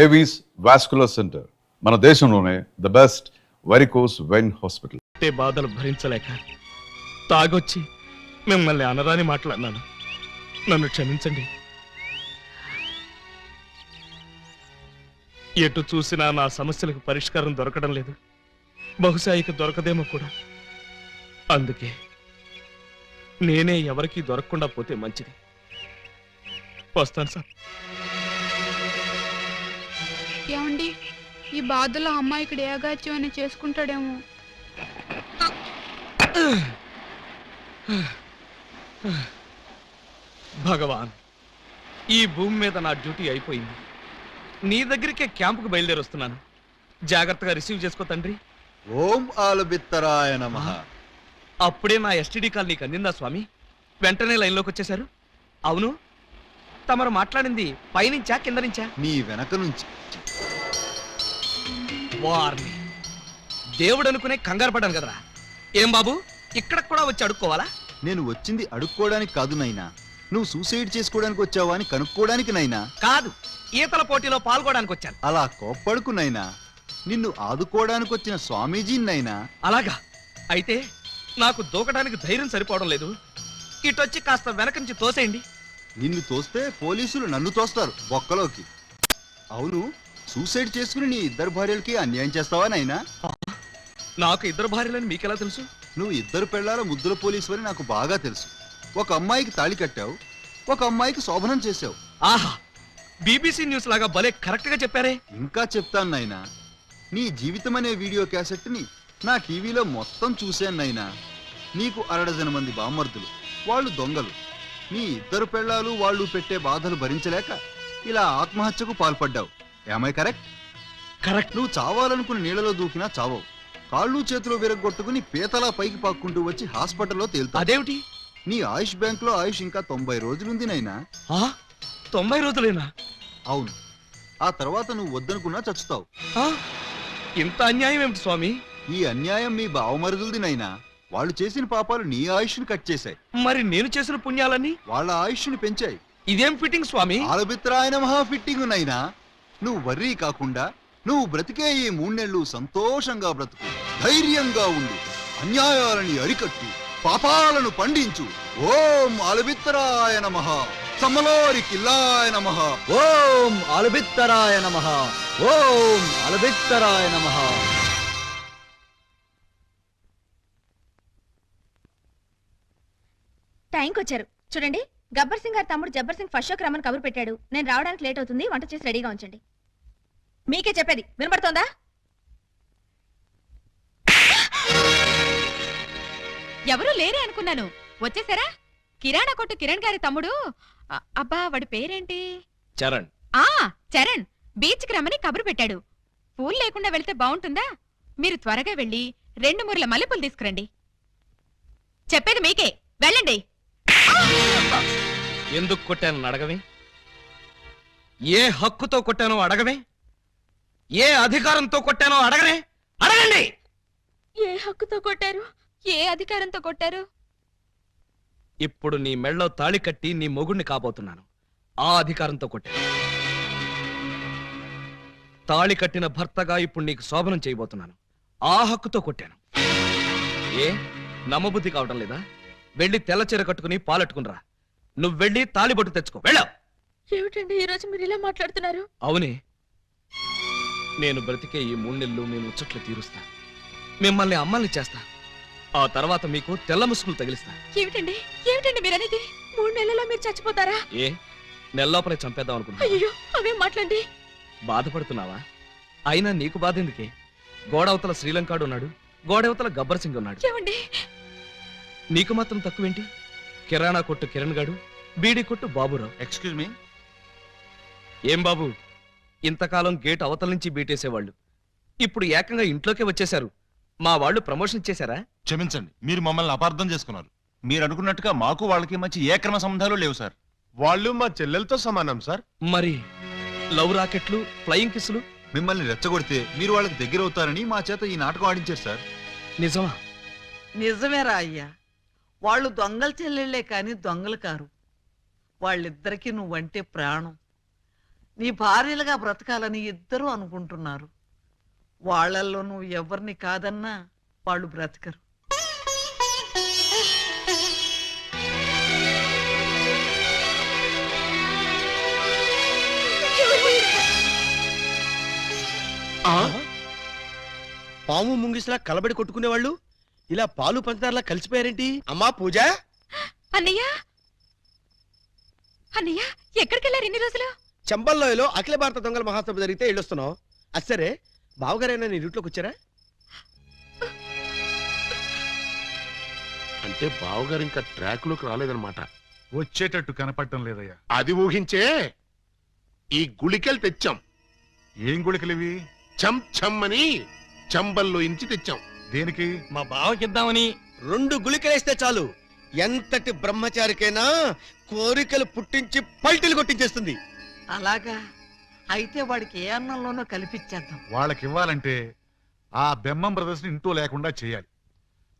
Avis vascular centre మన దేశంలోనే the best varicose vein hospital. బాధలు భరించలేక తాగొచ్చి మిమ్మల్ని అనరాని మాట్లాడినాను. నన్ను క్షమించండి. ఎటు చూసినా నా సమస్యలకు పరిష్కారం దొరకడం లేదు. బహుశా ఇక దొరకదేమో కూడా. అందుకే నేనే ఎవరికీ దొరకకుండా పోతే మంచిది. వస్తాను సార్. ఏమండి, ఈ బాధలో అమ్మాయి ఇక్కడ ఏగాచ్యం అని చేసుకుంటాడేమో. భగవాన్, ఈ భూమి మీద నా డ్యూటీ అయిపోయింది. నీ దగ్గరికే క్యాంపుకు బయలుదేరి వస్తున్నాను. జాగ్రత్తగా రిసీవ్ చేసుకో తండ్రి. ఓం ఆలబిత్తరాయ నమః. అప్పుడే నా ఎస్టీడీ కాల్ నీకు అందిందా స్వామి? వెంటనే లైన్లోకి వచ్చేశారు. అవును, తమరు మాట్లాడింది పైనుంచా కింద నుంచా? నీ వెనక నుంచి. వారిని దేవుడు అనుకునే కంగారు పడ్డాను కదరా. ఏం బాబు, ఇక్కడ కూడా వచ్చి అడుక్కోవాలా? నేను వచ్చింది అడుక్కోవడానికి కాదు నైనా, నువ్వు సూసైడ్ చేసుకోవడానికి వచ్చావా అని కనుక్కోవడానికి నైనా. కాదు, ఈతల పోటీలో పాల్గొనడానికి వచ్చాను. అలా కోప్పడుకు నైనా, నిన్ను ఆదుకోవడానికి వచ్చిన స్వామీజీ నైనా. అలాగా? అయితే నాకు దూకడానికి ధైర్యం సరిపోవడం లేదు. ఇటొచ్చి కాస్త వెనక నుంచి తోసేయండి. నిన్ను తోస్తే పోలీసులు నన్ను తోస్తారు బొక్కలోకి. అవును, సూసైడ్ చేసుకుని నీ ఇద్దరు భార్యలకి అన్యాయం చేస్తావా నైనా? నాకు ఇద్దరు భార్యలని మీకెలా తెలుసు? నువ్వు ఇద్దరు పెళ్ళాల ముద్దుల పోలీసు అని నాకు బాగా తెలుసు. ఒక అమ్మాయికి తాళి కట్టావు, ఒక అమ్మాయికి శోభనం చేశావు. ఆహా, బీబీసీ న్యూస్ లాగా భలే కరెక్ట్ గా చెప్పారే. ఇంకా చెప్తాను నైనా, నీ జీవితం అనే వీడియో క్యాసెట్ ని నా టీవీలో మొత్తం చూశాను నైనా. నీకు 60 మంది బామ్మర్దులు, వాళ్ళు దొంగలు. నీ ఇద్దరు పెళ్ళాలు వాళ్ళు పెట్టే బాధలు భరించలేక ఇలా ఆత్మహత్యకు పాల్పడ్డావు. ఏమై కరెక్ట్? కరెక్ట్. నువ్వు చావాలనుకుని నీళ్ళలో దూకినా చావవు. కాళ్ళు చేతులు విరగొట్టుకుని పీతలా పైకి పాక్కుంటూ వచ్చి హాస్పిటల్లో తేలుతావు. అదేమిటి? నీ ఆయుష్ బ్యాంక్ లో ఆయుష్ ఇంకా 90 రోజులుంది నైనా. 90 రోజులేనా? అవును, ఆ తర్వాత నువ్వు వద్దనుకున్నా చచ్చుతావు. ఇంత అన్యాయం ఏమిటి స్వామి? ఈ అన్యాయం మీ బావమరుదులది నైనా. వాళ్ళు చేసిన పాపాలు నీ ఆయుష్ని కట్ చేశాయి. మరి నేను చేసిన పుణ్యాలన్నీ వాళ్ళ ఆయుష్ని పెంచాయి. ఇదేం ఫిట్టింగ్ స్వామి? ఆలబిత్రాయన మహా ఫిట్టింగ్ నైనా. నువ్వు వర్రీ కాకుండా నువ్వు బ్రతికే ఈ 3 నెలలు సంతోషంగా బ్రతుకు, ధైర్యంగా ఉండు, అన్యాయాలని అరికట్టు, పాపాలను పండించు. ఓం ఆలబిత్తరాయ నమః. సమ్మలోరి కిల్లాయ నమః. ఓం ఆలబిత్తరాయ నమః. ఓం ఆలబిత్తరాయ నమః. టైంకి వచ్చారు చూడండి. గబ్బర్ సింగ్ గారి తమ్ముడు జబ్బర్ సింగ్ ఫస్ట్ షోకి రమ్మని కబురు పెట్టాడు. నేను రావడానికి లేట్ అవుతుంది, వంట చేసి రెడీగా ఉంచండి. మీకే చెప్పేది వినపడుతోందా? ఎవరూ లేరే అనుకున్నాను, వచ్చేసారా? కిరాణా కొట్టు కిరణ్ గారి తమ్ముడు. అబ్బా, వాడి పేరేంటి? చరణ్. చరణ్ బీచ్కి రమ్మని కబురు పెట్టాడు. పూలు లేకుండా వెళ్తే బాగుంటుందా? మీరు త్వరగా వెళ్ళి 2 మూరల మల్లెపూలు తీసుకురండి. చెప్పేది మీకే, వెళ్ళండి. ఎందుకు కొట్టానో అడగవే? ఏ హక్కుతో కొట్టానో అడగవే? ఏ అధికారంతో కొట్టానో అడగనే? అడగండి. ఏ హక్కుతో కొట్టారు? ఏ అధికారంతో కొట్టారు? ఇప్పుడు నీ మెళ్ళో తాళి కట్టి నీ మొగుణ్ణి కాబోతున్నాను. ఆ అధికారంతో కొట్టాను. తాళి కట్టిన భర్తగా ఇప్పుడు నీకు శోభనం చేయబోతున్నాను. ఆ హక్కుతో కొట్టాను. ఏ నమ్మబుద్ధి కావటం లేదా? వెళ్ళి తెల్ల చీర కట్టుకుని పాలెట్టుకునిరా. నువ్వు వెళ్ళి తాళిబొట్టు తెచ్చుకో. వెళ్ళావు. ఏమిటండి ఈరోజు మీరు ఇలా మాట్లాడుతున్నారు? అవునే, నేను బ్రతికే ఈ 3 నెలలు నేను ముచ్చట్లు తీరుస్తా. మిమ్మల్ని అమ్మల్ని చేస్తా. ఆ తర్వాత మీకు తెల్ల ముసుగులు తగిలిస్తా. ఏమిటండి ఏమిటండి మీరనేది? 3 నెలల్లో మీరు చచ్చిపోతారా? ఏ నెల్లోపలే చంపేద్దాం అనుకుంటా? అయ్యో, అవేం మాట్లాడండి. బాధపడుతున్నావా? అయినా నీకు బాధ ఎందుకే? గోడవతల శ్రీలంకాడు ఉన్నాడు, గోడవతల గబ్బర్ సింగ్ ఉన్నాడు. ఏమండి, నీకు మాత్రం తక్కువేంటి? కిరాణా కొట్టు కిరణ్ గాడు, బీడీ కొట్టు బాబురావు. Excuse me. ఏం బాబు, ఇంతకాలం గేట్ అవతల నుంచి బీటేసేవాళ్ళు ఇప్పుడు ఏకంగా ఇంట్లోకే వచ్చేశారు. మా వాళ్ళు ప్రమోషన్ ఇచ్చేశారా? క్షమించండి, మీరు మమ్మల్ని అపార్థం చేసుకున్నారు. మీరు అనుకున్నట్టుగా మాకు వాళ్ళకి మంచి ఏ క్రమ సంబంధాలు లేవు సార్. వాళ్ళు మా చెల్లెలతో సమానం సార్. మరి లవ్ రాకెట్లు, ఫ్లయింగ్ కిస్సులు? మిమ్మల్ని రెచ్చగొడితే మీరు వాళ్ళకి దగ్గర అవుతారని మా చేత ఈ నాటకం ఆడించారు సార్. నిజమా? నిజమేరా అయ్యా. వాళ్ళు దొంగల చెల్లెళ్లే కాని దొంగలు కారు. వాళ్ళిద్దరికీ నువ్వంటే ప్రాణం. నీ భార్యలుగా బ్రతకాలని ఇద్దరూ అనుకుంటున్నారు. వాళ్ళల్లో నువ్వు ఎవరిని కాదన్నా వాళ్ళు బ్రతకరు. పాము ముంగిసలా కలబడి కొట్టుకునేవాళ్ళు ఇలా పాలు పంచదారలా కలిసిపోయారేంటి? అమ్మా పూజ, అన్నయ్య అన్నయ్య ఎక్కడికెళ్ళారు ఇన్ని రోజులు? చంబల్లోయలో అఖిల భారత దొంగల మహాసభ జరిగితే వెళ్ళొస్తున్నావు. అసరే బావగారైనా నీ రూట్లోకి వచ్చారా? అంటే బావగారు ఇంకా ట్రాక్ లోకి రాలేదన్నమాట. వచ్చేటట్టు కనపడటం లేదయ్యా. అది ఊహించే ఈ గుళికలు తెచ్చాం. ఏం గుళికలివి? చం చమ్ అని చంబల్లో ఇంచి తెచ్చాం. దేనికి? మా బావకిద్దామని. 2 గుళికలేస్తే చాలు, ఎంతటి బ్రహ్మచారికైనా కోరికలు పుట్టించి పల్టీలు కొట్టించేస్తుంది. అలాగా అయితే వాడికి ఏ అన్నంలోనో కలిపిచ్చేద్దాం. వాళ్ళకి ఇవ్వాలంటే ఆ బెమ్మం బ్రదర్స్ ని ఇంట్లో లేకుండా చేయాలి.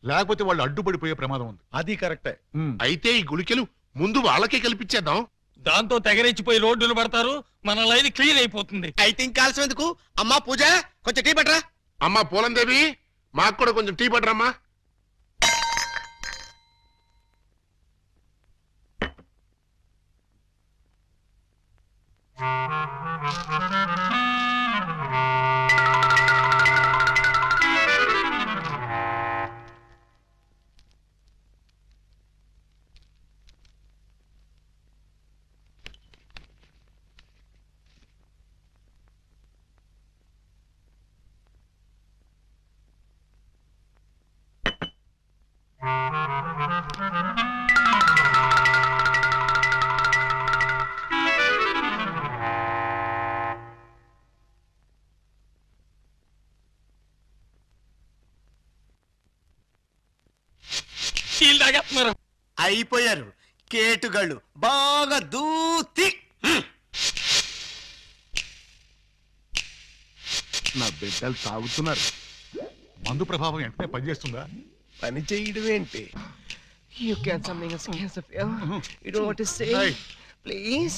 లేకపోతే వాళ్ళు అడ్డుపడిపోయే ప్రమాదం ఉంది. అది కరెక్టే. అయితే ఈ గుళికలు ముందు వాళ్ళకే కల్పించేద్దాం. దాంతో తెగరెచ్చిపోయి రోడ్డును పడతారు, మన లైన్ క్లియర్ అయిపోతుంది. అయితే ఇంకా ఆలస్యం ఎందుకు? అమ్మా పూజ, కొంచెం టీ పట్టరా. అమ్మా పూలందేవి, మాకు కూడా కొంచెం టీ పడరమ్మా. స్టీల్ తాగేస్తున్నారు. అయిపోయారు కేటుగాళ్ళు, బాగా దూతి. నా బిడ్డలు తాగుతున్నారు. మందు ప్రభావం వెంటనే పనిచేస్తుందా? పని చేయడం ఏంటి? You can something else, you don't want to say, please.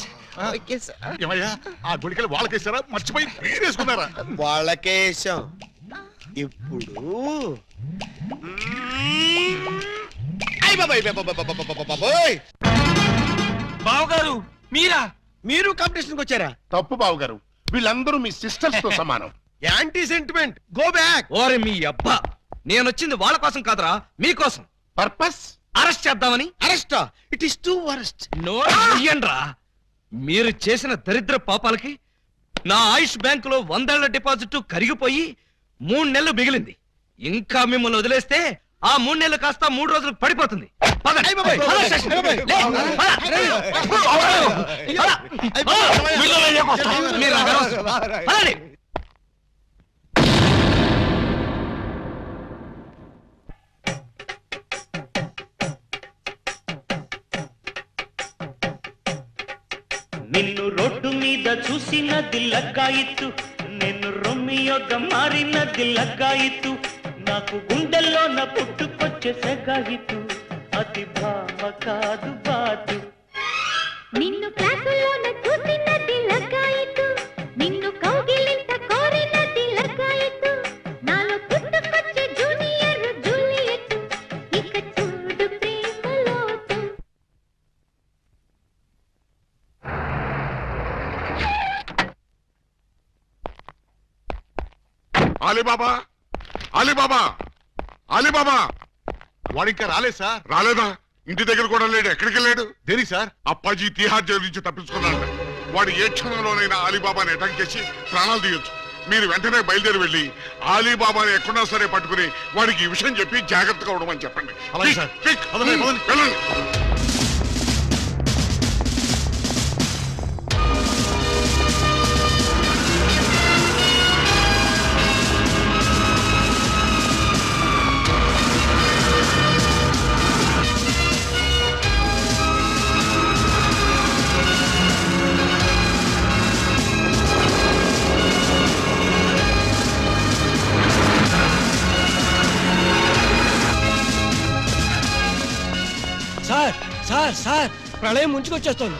Okay, sir. ఏమయ్యా, ఆ గుళికలు వాళ్ళకేసారా? మర్చిపోయి వేసుకున్నారా? వాళ్ళకేశం. ఇప్పుడు బావగారు మీరా? మీరు కాంపిటీషన్కి వచ్చారా? తప్పు బావగారు, వీళ్ళందరూ మీ సిస్టర్స్ తో సమానం. Anti sentiment, go back. ఓరే మీ అబ్బా, నేనొచ్చింది వాళ్ళ కోసం కాదురా, మీకోసం. పర్పస్ అరెస్ట్ చేద్దామని. అరెస్టా? It is too worst. నోరా, మీరు చేసిన దరిద్ర పాపాలకి నా ఆయుష్ బ్యాంకులో 100 ఏళ్ల డిపాజిట్ కరిగిపోయి 3 నెలలు మిగిలింది. ఇంకా మిమ్మల్ని వదిలేస్తే ఆ 3 నెలలు కాస్త 3 రోజులకు పడిపోతుంది. పదండి. పద స్టేషన్. లే, పద. మీరు అనవసరం. పదండి. నిన్ను రోడ్డు మీద చూసినది లగ్గాయిత్తు, నిన్ను రొమ్మియోగ మారినది లగ్గాయిత్తు, నాకు గుండెల్లోన పుట్టుకొచ్చే సెగాయిత్తు, అది భామ కాదు బాతు. నిన్ను క్లాసులోన చూసినది లగ్గాయితు, నిన్ను కౌగిలింత కోరినది లగ్గాయితు, నాలో పుట్టుకొచ్చే జూనియర్ జూలియట్, ఇక చూడు ప్రేమలోతు. Alibaba, Alibaba, Alibaba. వాడు ఇంకా రాలేదు సార్. రాలేదా? ఇంటి దగ్గర కూడా లేడు. ఎక్కడికి వెళ్ళాడు? దేనికి సార్? అప్పాజీ తిహార్ జైలు నుంచి తప్పించుకున్నాడు. వాడు ఏ క్షణంలోనైనా అలీబాబాని అటాక్ చేసి ప్రాణాలు తీయొచ్చు. మీరు వెంటనే బయలుదేరి వెళ్ళి అలీబాబాని ఎక్కడా సరే పట్టుకుని వాడికి ఈ విషయం చెప్పి జాగ్రత్తగా ఉండమని చెప్పండి. అలాగే సార్. వెళ్ళండి. సార్ సార్ సార్, ప్రళయం ముంచుకొచ్చేస్తోంది.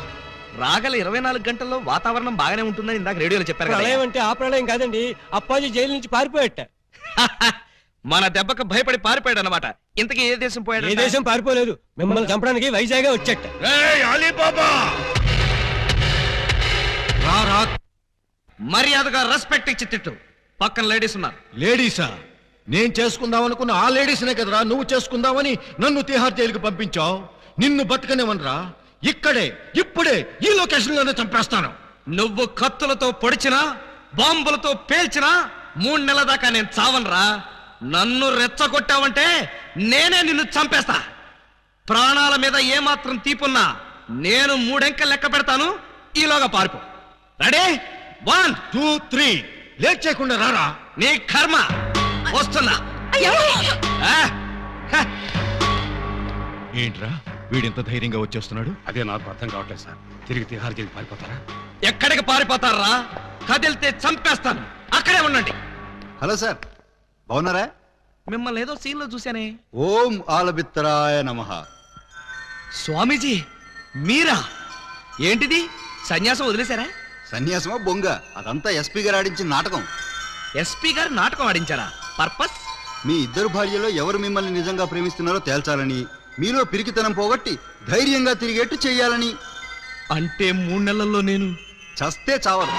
రాగల 24 గంటల్లో వాతావరణం బాగానే ఉంటుందని ఇందాక రేడియోలో చెప్పారు కదా. ప్రళయం అంటే ఆ ప్రళయం కాదండి, అప్పాజీ జైలు నుంచి పారిపోయట. మన దెబ్బకు భయపడి పారిపోయాడు అనమాట. ఇంతకీ ఏ దేశం పోయాడు? ఏ దేశం పారిపోలేదు, మిమ్మల్ని చంపడానికి వైజాగ్ వచ్చట. మర్యాదగా రెస్పెక్ట్ ఇచ్చి తిట్టు. పక్కన లేడీస్ ఉన్నారు. లేడీసా? నేను చేసుకుందాం అనుకున్న ఆ లేడీస్నే కదరా నువ్వు చేసుకుందామని నన్ను తిహార్ జైలుకి పంపించావు. నిన్ను బతకనివనరా, ఇక్కడే ఇప్పుడే ఈ లొకేషన్ లోనే చంపేస్తాను. నువ్వు కత్తులతో పొడిచినా బాంబులతో పేల్చినా 3 నెలల దాకా నేను చావనరా. నన్ను రెచ్చగొట్టావంటే నేనే నిన్ను చంపేస్తా. ప్రాణాల మీద ఏమాత్రం తీపున్నా నేను 3 అంకెలు లెక్క పెడతాను. ఈలోగా పారిపో. రెడీ? 1 2 3 లేట్ చేయకుండా రారా. నీ కర్మ. వస్తున్నా. ఆ? హ. ఏంట్రా వీడింత ధైర్యంగా వచ్చేస్తున్నాడు? అదే నాకు అర్థం కావట్లేదు సార్. తిరిగి తిహార్ జైలుకి పారిపోతారా? ఎక్కడికి పారిపోతారా? కదిలితే చంపేస్తాను. అక్కడే ఉండండి. హలో సార్, బాగున్నారా? మిమ్మల్ని ఏదో సీన్ లో చూశానే. ఓం ఆలబిత్తరాయ నమః. స్వామీజీ మీరా? ఏంటిది, సన్యాసం వదిలేశారా? సన్యాసమా బొంగ, అదంతా ఎస్పీ గారు ఆడించిన నాటకం. ఎస్పీ గారు నాటకం ఆడించారా? పర్పస్? మీ ఇద్దరు భార్యలో ఎవరు మిమ్మల్ని నిజంగా ప్రేమిస్తున్నారో తేల్చాలని, మీలో పిరికితనం పోగొట్టి ధైర్యంగా తిరిగేట్టు చెయ్యాలని. అంటే 3 నెలల్లో నేను చస్తే చావరు.